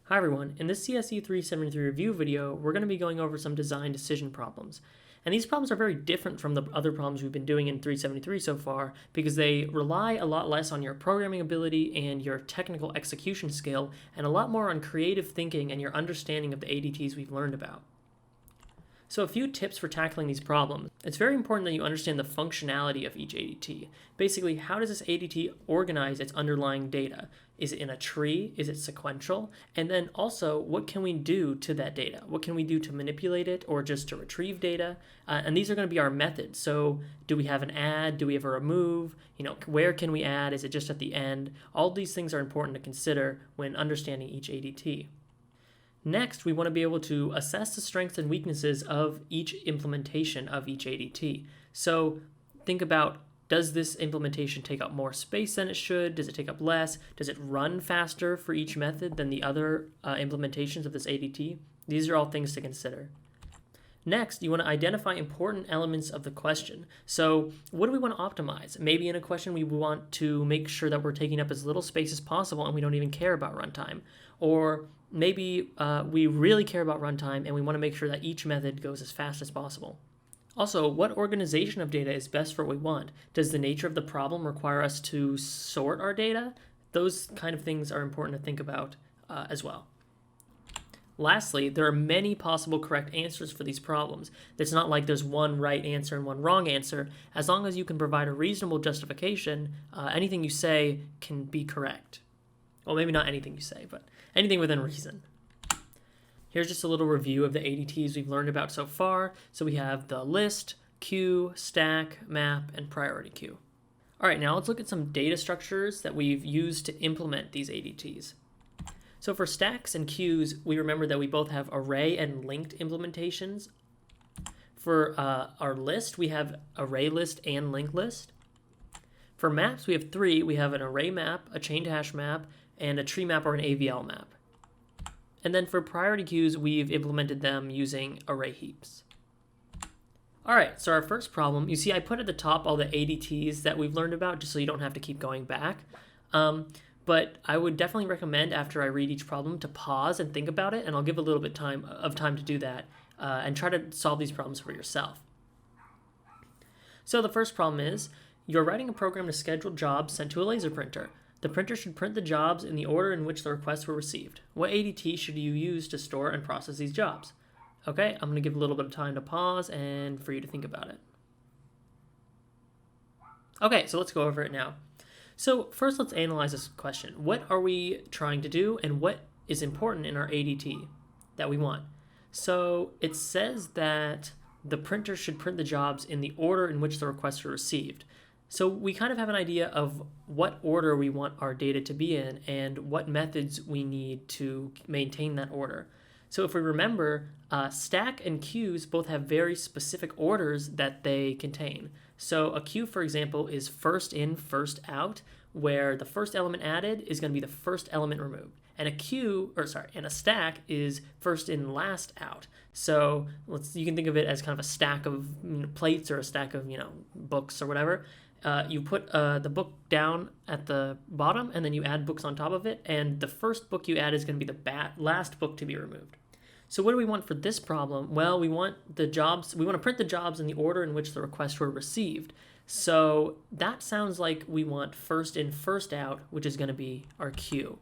Hi everyone, in this CSE 373 review video, we're going to be going over some design decision problems. And these problems are very different from the other problems we've been doing in 373 so far because they rely a lot less on your programming ability and your technical execution skill and a lot more on creative thinking and your understanding of the ADTs we've learned about. So a few tips for tackling these problems. It's very important that you understand the functionality of each ADT. Basically, how does this ADT organize its underlying data? Is it in a tree? Is it sequential? And then also, what can we do to that data? What can we do to manipulate it or just to retrieve data? And these are going to be our methods. So do we have an add? Do we have a remove? Where can we add? Is it just at the end? All these things are important to consider when understanding each ADT. Next, we want to be able to assess the strengths and weaknesses of each implementation of each ADT. So think about, does this implementation take up more space than it should? Does it take up less? Does it run faster for each method than the other implementations of this ADT? These are all things to consider. Next, you want to identify important elements of the question. So what do we want to optimize? Maybe in a question we want to make sure that we're taking up as little space as possible and we don't even care about runtime. Or maybe we really care about runtime and we want to make sure that each method goes as fast as possible. Also, what organization of data is best for what we want? Does the nature of the problem require us to sort our data? Those kind of things are important to think about as well. Lastly, there are many possible correct answers for these problems. It's not like there's one right answer and one wrong answer. As long as you can provide a reasonable justification, anything you say can be correct. Well, maybe not anything you say, but anything within reason. Here's just a little review of the ADTs we've learned about so far. So we have the list, queue, stack, map, and priority queue. All right, now let's look at some data structures that we've used to implement these ADTs. So for stacks and queues, we remember that we both have array and linked implementations. For our list, we have array list and linked list. For maps, we have three. We have an array map, a chained hash map, and a tree map or an AVL map. And then for priority queues, we've implemented them using array heaps. All right, so our first problem, you see I put at the top all the ADTs that we've learned about just so you don't have to keep going back. But I would definitely recommend after I read each problem to pause and think about it, and I'll give a little bit of time to do that and try to solve these problems for yourself. So the first problem is, you're writing a program to schedule jobs sent to a laser printer. The printer should print the jobs in the order in which the requests were received. What ADT should you use to store and process these jobs? Okay, I'm going to give a little bit of time to pause and for you to think about it. Okay, so let's go over it now. So first, let's analyze this question. What are we trying to do and what is important in our ADT that we want? So it says that the printer should print the jobs in the order in which the requests were received. So we kind of have an idea of what order we want our data to be in and what methods we need to maintain that order. So if we remember, stack and queues both have very specific orders that they contain. So a queue, for example, is first in, first out, where the first element added is going to be the first element removed. And a stack is first in, last out. So you can think of it as kind of a stack of plates or a stack of books or whatever. You put the book down at the bottom, and then you add books on top of it, and the first book you add is going to be the last book to be removed. So what do we want for this problem? Well, we want to print the jobs in the order in which the requests were received. So that sounds like we want first in, first out, which is going to be our queue.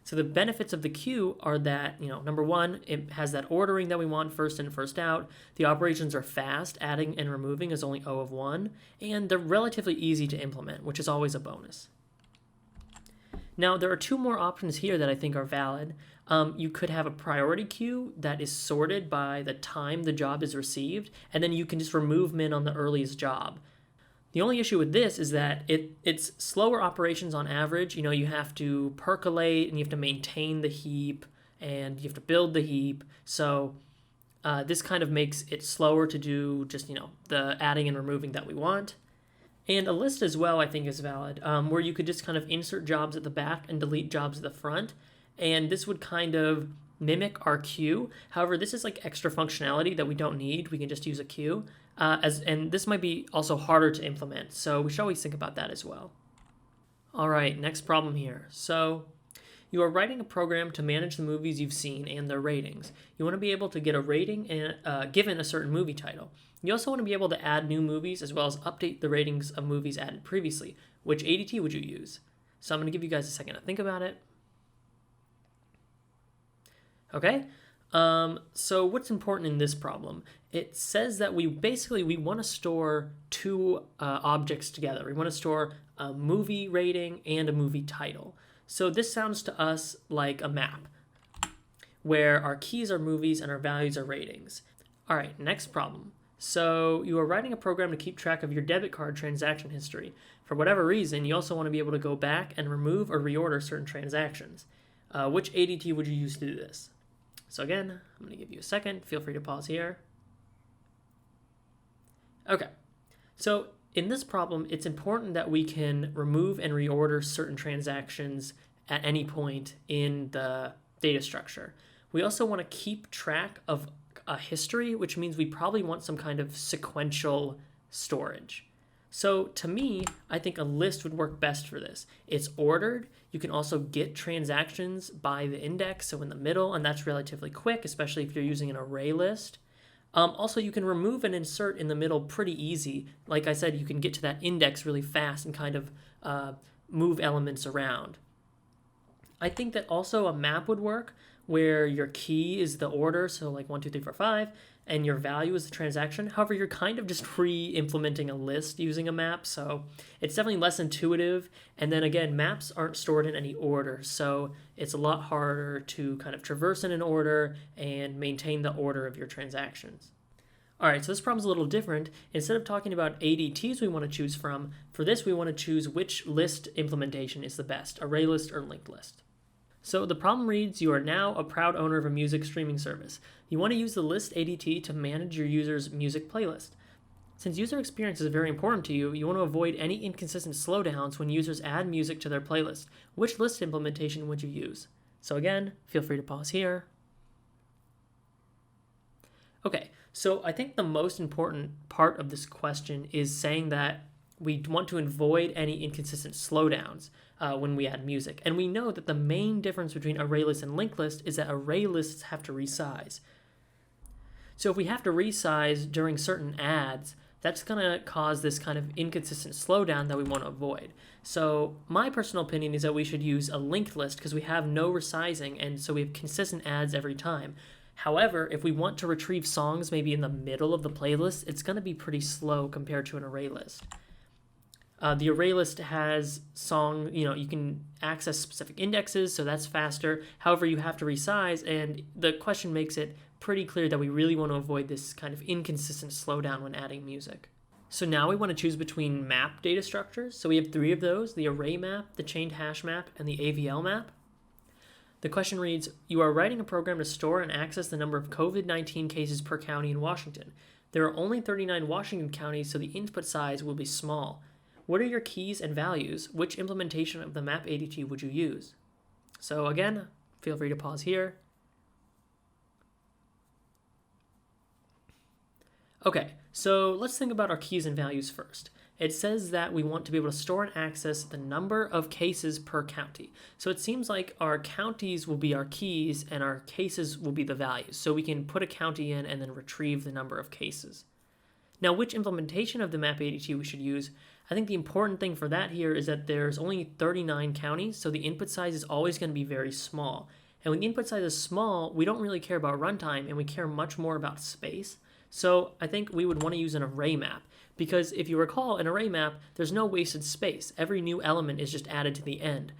So the benefits of the queue are that, number one, it has that ordering that we want, first in, first out. The operations are fast, adding and removing is only O of 1, and they're relatively easy to implement, which is always a bonus. Now, there are two more options here that I think are valid. You could have a priority queue that is sorted by the time the job is received, and then you can just remove min on the earliest job. The only issue with this is that it's slower operations on average. You have to percolate and you have to maintain the heap and you have to build the heap. So this kind of makes it slower to do just, the adding and removing that we want. And a list as well, I think, is valid, where you could just kind of insert jobs at the back and delete jobs at the front. And this would kind of mimic our queue. However, this is like extra functionality that we don't need. We can just use a queue. And this might be also harder to implement, so we should always think about that as well. All right, next problem here. So You are writing a program to manage the movies you've seen and their ratings. You want to be able to get a rating given a certain movie title. You also want to be able to add new movies as well as update the ratings of movies added previously. Which ADT would you use? So I'm going to give you guys a second to think about it. Okay, so what's important in this problem? It says that we want to store two objects together. We want to store a movie rating and a movie title. So this sounds to us like a map, where our keys are movies and our values are ratings. All right, next problem. So you are writing a program to keep track of your debit card transaction history. For whatever reason, you also want to be able to go back and remove or reorder certain transactions. Which ADT would you use to do this? So again, I'm going to give you a second. Feel free to pause here. Okay, so in this problem, it's important that we can remove and reorder certain transactions at any point in the data structure. We also want to keep track of a history, which means we probably want some kind of sequential storage. So to me, I think a list would work best for this. It's ordered. You can also get transactions by the index, so in the middle, and that's relatively quick, especially if you're using an array list. Also, you can remove and insert in the middle pretty easy. Like I said, you can get to that index really fast and kind of move elements around. I think that also a map would work, where your key is the order, so like 1, 2, 3, 4, 5, and your value is the transaction. However, you're kind of just re-implementing a list using a map, so it's definitely less intuitive. And then again, maps aren't stored in any order, so it's a lot harder to kind of traverse in an order and maintain the order of your transactions. All right, so this problem's a little different. Instead of talking about ADTs we want to choose from, for this we want to choose which list implementation is the best, array list or linked list. So the problem reads, you are now a proud owner of a music streaming service. You want to use the list ADT to manage your user's music playlist. Since user experience is very important to you, you want to avoid any inconsistent slowdowns when users add music to their playlist. Which list implementation would you use? So again, feel free to pause here. Okay, so I think the most important part of this question is saying that we want to avoid any inconsistent slowdowns when we add music. And we know that the main difference between array list and linked list is that array lists have to resize. So if we have to resize during certain adds, that's going to cause this kind of inconsistent slowdown that we want to avoid. So my personal opinion is that we should use a linked list because we have no resizing, and so we have consistent adds every time. However, if we want to retrieve songs maybe in the middle of the playlist, it's going to be pretty slow compared to an array list. The array list has you can access specific indexes, so that's faster. However, you have to resize, and the question makes it pretty clear that we really want to avoid this kind of inconsistent slowdown when adding music. So now we want to choose between map data structures. So we have 3 of those: the array map, the chained hash map, and the AVL map. The question reads, you are writing a program to store and access the number of COVID-19 cases per county in Washington. There are only 39 Washington counties, so the input size will be small. What are your keys and values? Which implementation of the Map ADT would you use? So again, feel free to pause here. Okay, so let's think about our keys and values first. It says that we want to be able to store and access the number of cases per county. So it seems like our counties will be our keys and our cases will be the values. So we can put a county in and then retrieve the number of cases. Now, which implementation of the Map ADT we should use? I think the important thing for that here is that there's only 39 counties, so the input size is always going to be very small. And when the input size is small, we don't really care about runtime, and we care much more about space. So I think we would want to use an array map, because if you recall, an array map, there's no wasted space. Every new element is just added to the end.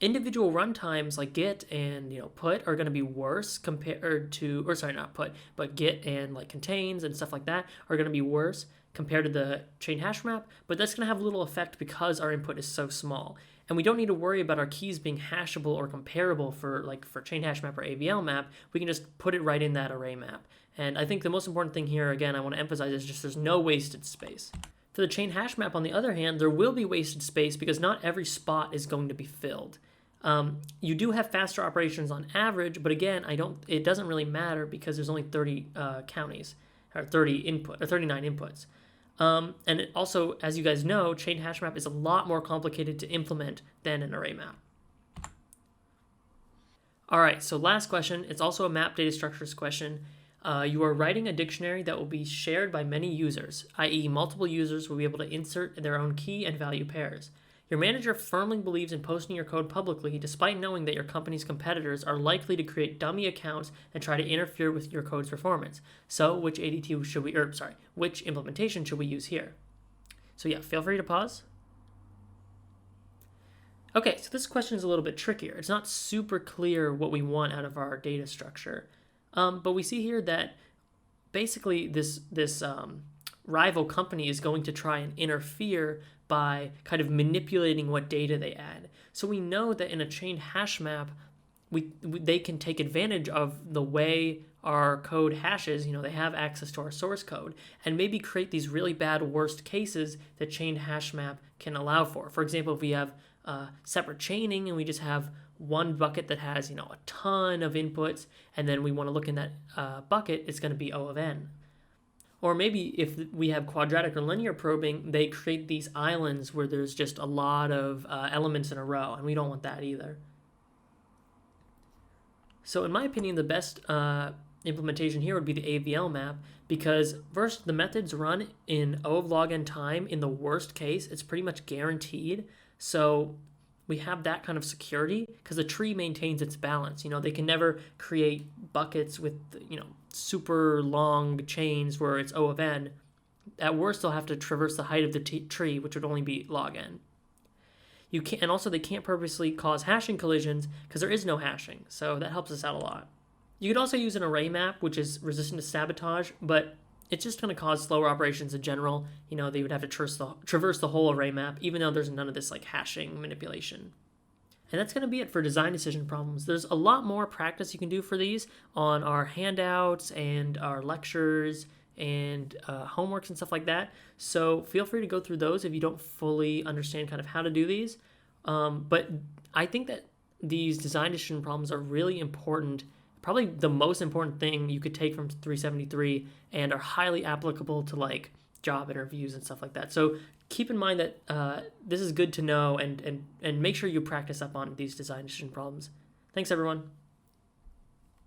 Individual runtimes like get and put are going to be worse compared to, or sorry, not put, but get and like contains and stuff like that are going to be worse compared to the chain hash map, but that's going to have little effect because our input is so small. And we don't need to worry about our keys being hashable or comparable for chain hash map or AVL map. We can just put it right in that array map. And I think the most important thing here, again, I want to emphasize is just there's no wasted space. For the chain hash map, on the other hand, there will be wasted space because not every spot is going to be filled. You do have faster operations on average, but again, it doesn't really matter because there's only 30 counties, or 39 inputs. And it also, as you guys know, chain hash map is a lot more complicated to implement than an array map. All right, so last question. It's also a map data structures question. You are writing a dictionary that will be shared by many users, i.e. multiple users will be able to insert their own key and value pairs. Your manager firmly believes in posting your code publicly despite knowing that your company's competitors are likely to create dummy accounts and try to interfere with your code's performance. So which ADT should we, which implementation should we use here? So yeah, feel free to pause. Okay, so this question is a little bit trickier. It's not super clear what we want out of our data structure. But we see here that basically this rival company is going to try and interfere by kind of manipulating what data they add. So we know that in a chained hash map, they can take advantage of the way our code hashes. They have access to our source code and maybe create these really bad worst cases that chained hash map can allow for. For example, if we have separate chaining and we just have one bucket that has a ton of inputs, and then we want to look in that bucket, it's going to be O of n. Or maybe if we have quadratic or linear probing, they create these islands where there's just a lot of elements in a row, and we don't want that either. So in my opinion, the best implementation here would be the AVL map, because first, the methods run in O of log n time. In the worst case, it's pretty much guaranteed. So we have that kind of security because the tree maintains its balance. They can never create buckets with, super long chains where it's O of n. At worst, they'll have to traverse the height of the tree, which would only be log n. And also they can't purposely cause hashing collisions because there is no hashing. So that helps us out a lot. You could also use an array map, which is resistant to sabotage, but it's just going to cause slower operations in general. They would have to traverse the whole array map, even though there's none of this hashing manipulation. And that's going to be it for design decision problems. There's a lot more practice you can do for these on our handouts and our lectures and homeworks and stuff like that. So feel free to go through those if you don't fully understand kind of how to do these. But I think that these design decision problems are really important, probably the most important thing you could take from 373, and are highly applicable to job interviews and stuff like that. So keep in mind that this is good to know, and make sure you practice up on these design decision problems. Thanks, everyone.